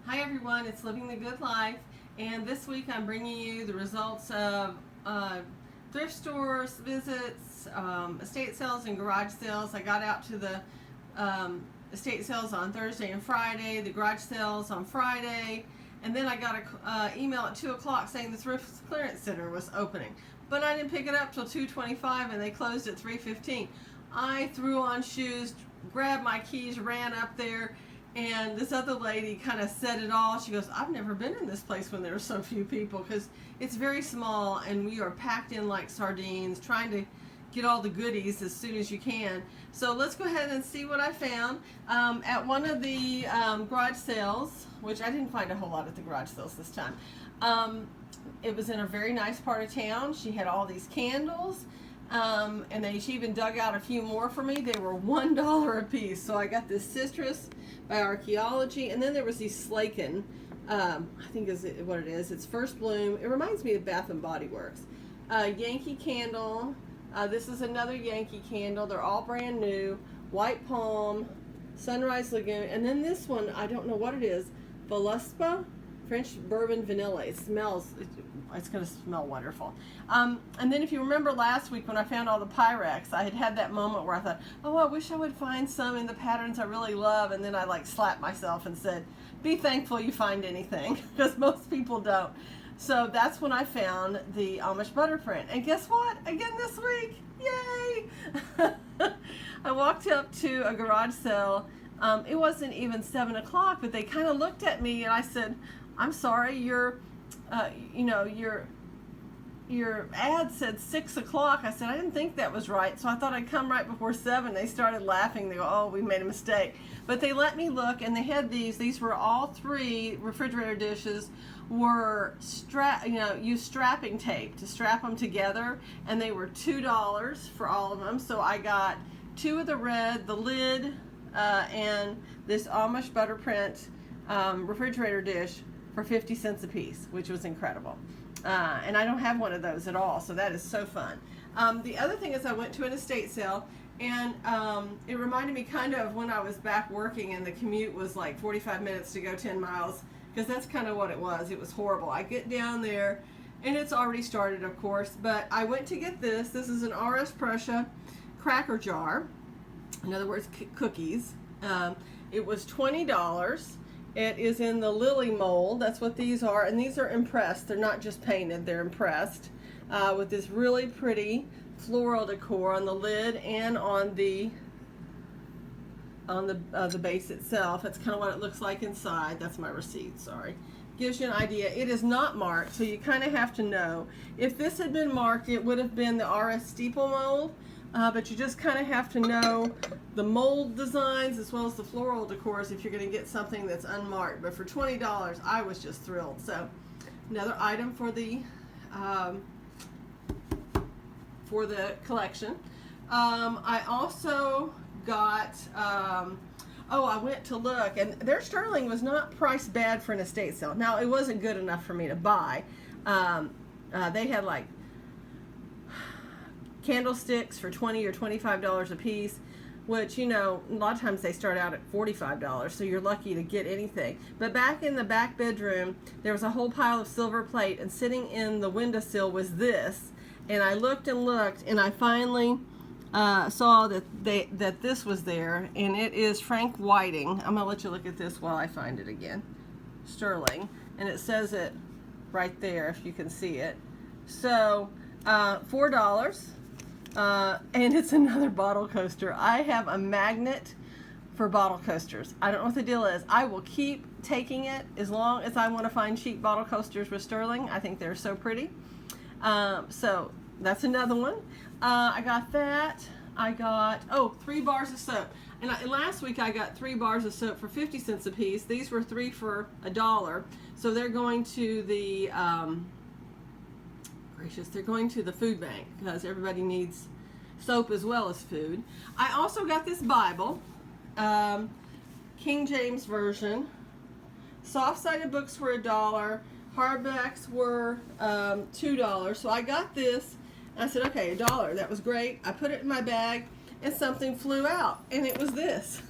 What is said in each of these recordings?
Hi everyone, it's Living the Good Life, and this week I'm bringing you the results of thrift stores visits, estate sales and garage sales. I got out to the estate sales on Thursday and Friday, the garage sales on Friday, and then I got an email at 2 o'clock saying the Thrift Clearance Center was opening. But I didn't pick it up till 2:25 and they closed at 3:15. I threw on shoes, grabbed my keys, ran up there, and this other lady kind of said it all. She goes, I've never been in this place when there are so few people, because it's very small and we are packed in like sardines trying to get all the goodies as soon as you can. So let's go ahead and see what I found. At one of the garage sales, which I didn't find a whole lot at the garage sales this time. It was in a very nice part of town. She had all these candles. And then she even dug out a few more for me. They were $1 a piece. So I got this Citrus by Archaeology, and then there was these Slaken. I think is what it is. It's First Bloom. It reminds me of Bath and Body Works. Yankee candle. This is another Yankee candle. They're all brand new. White Palm, Sunrise Lagoon, and then this one, I don't know what it is. Voluspa, French Bourbon Vanilla. It smells, it's going to smell wonderful. And then if you remember last week when I found all the Pyrex, I had that moment where I thought, oh, I wish I would find some in the patterns I really love. And then I like slapped myself and said, be thankful you find anything, because most people don't. So that's when I found the Amish butter print. And guess what? Again this week, yay! I walked up to a garage sale. It wasn't even 7 o'clock, but they kind of looked at me and I said, I'm sorry, your ad said 6 o'clock. I said, I didn't think that was right, so I thought I'd come right before 7. They started laughing. They go, oh, we made a mistake. But they let me look, and they had these were all 3 refrigerator dishes, were used strapping tape to strap them together, and they were $2 for all of them. So I got 2 of the red, the lid, and this Amish butter print refrigerator dish for 50 cents a piece, which was incredible. And I don't have one of those at all, so that is so fun. The other thing is I went to an estate sale, and it reminded me kind of when I was back working and the commute was like 45 minutes to go 10 miles, because that's kind of what it was. It was horrible. I get down there, and it's already started, of course, but I went to get this. This is an RS Prussia cracker jar. In other words, cookies. It was $20. It is in the lily mold. That's what these are, and these are impressed. They're not just painted, they're impressed with this really pretty floral decor on the lid and on the base itself. That's kind of what it looks like inside. That's my receipt, sorry. Gives you an idea. It is not marked, so you kind of have to know. If this had been marked, it would have been the RS steeple mold. But you just kind of have to know the mold designs as well as the floral decors if you're going to get something that's unmarked. But for $20, I was just thrilled. So another item for the collection. I also got, I went to look, and their sterling was not priced bad for an estate sale. Now, it wasn't good enough for me to buy. They had like candlesticks for $20 or $25 a piece, which, a lot of times they start out at $45, so you're lucky to get anything. But back in the back bedroom, there was a whole pile of silver plate, and sitting in the windowsill was this. And I looked and looked, and I finally saw that this was there, and it is Frank Whiting. I'm going to let you look at this while I find it again. Sterling. And it says it right there, if you can see it. So, $4. And it's another bottle coaster. I have a magnet for bottle coasters. I don't know what the deal is. I will keep taking it as long as I want to find cheap bottle coasters with sterling. I think they're so pretty. So that's another one. I got that. I got, 3 bars of soap. And last week I got 3 bars of soap for 50 cents a piece. These were 3 for $1. So they're going to the, they're going to the food bank, because everybody needs soap as well as food. I also got this Bible, King James Version. Soft-sided books were $1. Hardbacks were $2. So I got this, and I said, okay, $1. That was great. I put it in my bag, and something flew out, and it was this.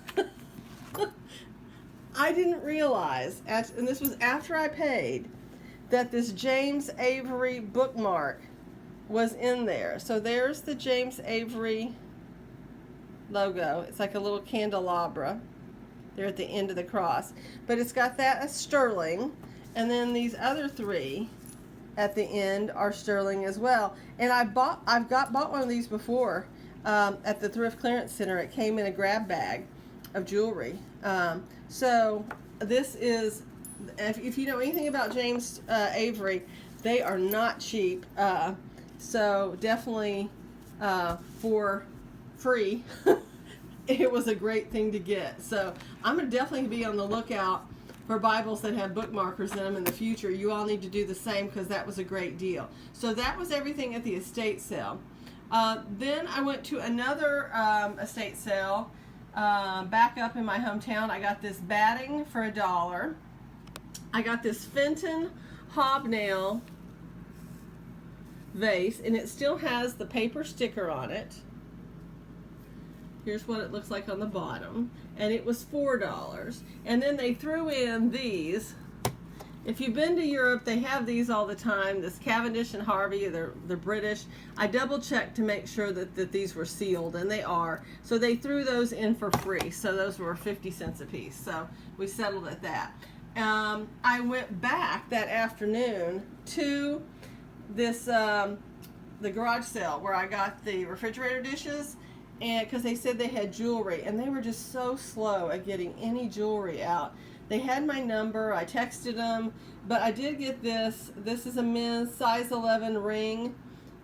I didn't realize, and this was after I paid, that this James Avery bookmark was in there. So there's the James Avery logo. It's like a little candelabra there at the end of the cross. But it's got that as sterling, and then these other three at the end are sterling as well. And I've bought one of these before at the Thrift Clearance Center. It came in a grab bag of jewelry. So this is, if you know anything about James Avery, they are not cheap. So definitely for free, it was a great thing to get. So I'm going to definitely be on the lookout for Bibles that have bookmarkers in them in the future. You all need to do the same because that was a great deal. So that was everything at the estate sale. Then I went to another estate sale back up in my hometown. I got this batting for $1. I got this Fenton hobnail vase, and it still has the paper sticker on it. Here's what it looks like on the bottom, and it was $4. And then they threw in these. If you've been to Europe, they have these all the time. This Cavendish and Harvey, they're British. I double checked to make sure that these were sealed, and they are. So they threw those in for free. So those were 50 cents a piece. So we settled at that. I went back that afternoon to this the garage sale where I got the refrigerator dishes, and because they said they had jewelry, and they were just so slow at getting any jewelry out. They had my number. I texted them, but I did get this. This is a men's size 11 ring,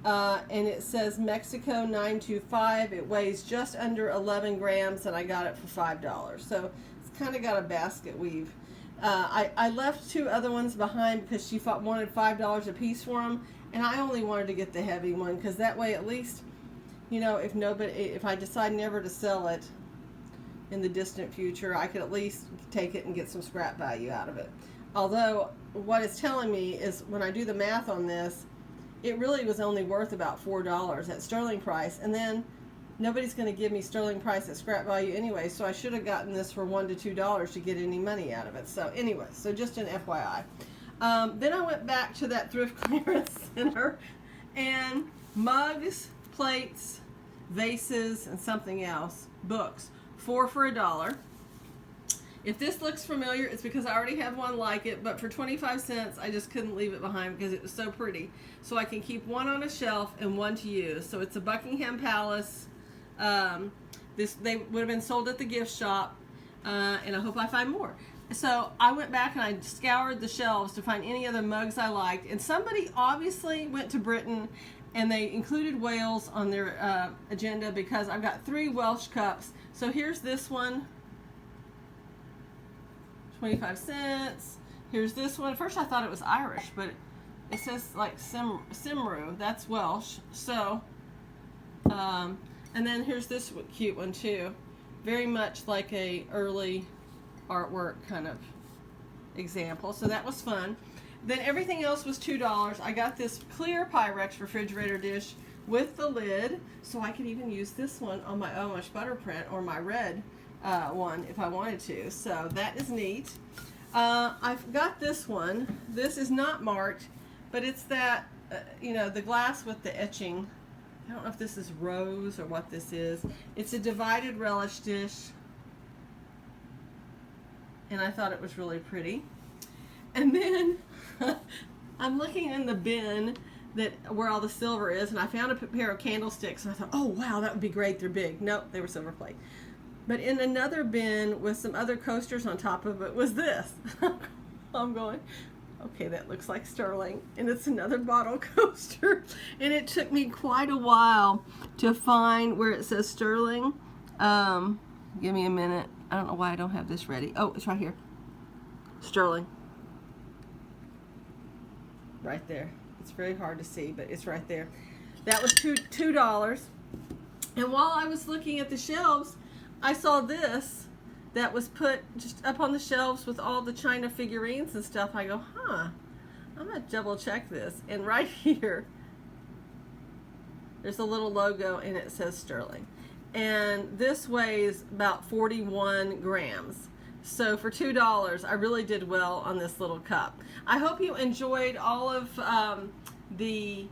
and it says Mexico 925. It weighs just under 11 grams, and I got it for $5. So it's kind of got a basket weave. I left two other ones behind because she wanted $5 a piece for them, and I only wanted to get the heavy one because that way at least, you know, if I decide never to sell it in the distant future, I could at least take it and get some scrap value out of it. Although what it's telling me is when I do the math on this, it really was only worth about $4 at sterling price, and then nobody's going to give me sterling price at scrap value anyway, so I should have gotten this for $1 to $2 to get any money out of it. So anyway, so just an FYI. Then I went back to that Thrift Clearance Center, and mugs, plates, vases, and something else, books, 4 for $1. If this looks familiar, it's because I already have one like it, but for 25 cents, I just couldn't leave it behind because it was so pretty. So I can keep one on a shelf and one to use. So it's a Buckingham Palace. They would have been sold at the gift shop, and I hope I find more. So I went back and I scoured the shelves to find any other mugs I liked, and somebody obviously went to Britain and they included Wales on their agenda because I've got 3 Welsh cups. So here's this one, 25 cents. Here's this one. At first I thought it was Irish, but it says like Cymru. That's Welsh. So, and then here's this cute one too. Very much like a early artwork kind of example. So that was fun. Then everything else was $2. I got this clear Pyrex refrigerator dish with the lid, so I could even use this one on my Omish butter print or my red one if I wanted to. So that is neat. I've got this one. This is not marked, but it's that, you know, the glass with the etching. I don't know if this is rose or what this is. It's a divided relish dish, and I thought it was really pretty. And then I'm looking in the bin where all the silver is, and I found a pair of candlesticks, and I thought, oh wow, that would be great. They're big. Nope, they were silver plate. But in another bin with some other coasters on top of it was this. I'm going, okay, that looks like sterling, and it's another bottle coaster. And it took me quite a while to find where it says sterling. Give me a minute. I don't know why I don't have this ready. Oh, it's right here. Sterling. Right there. It's very hard to see, but it's right there. That was $2. And while I was looking at the shelves, I saw this that was put just up on the shelves with all the China figurines and stuff. I go, huh, I'm going to double check this. And right here, there's a little logo and it says sterling. And this weighs about 41 grams. So for $2, I really did well on this little cup. I hope you enjoyed all of the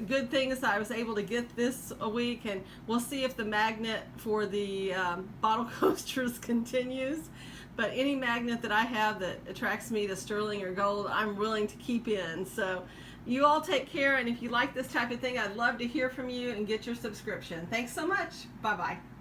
good things that I was able to get this a week, and we'll see if the magnet for the bottle coasters continues. But any magnet that I have that attracts me to sterling or gold, I'm willing to keep in. So you all take care, and if you like this type of thing, I'd love to hear from you and get your subscription. Thanks so much. Bye-bye.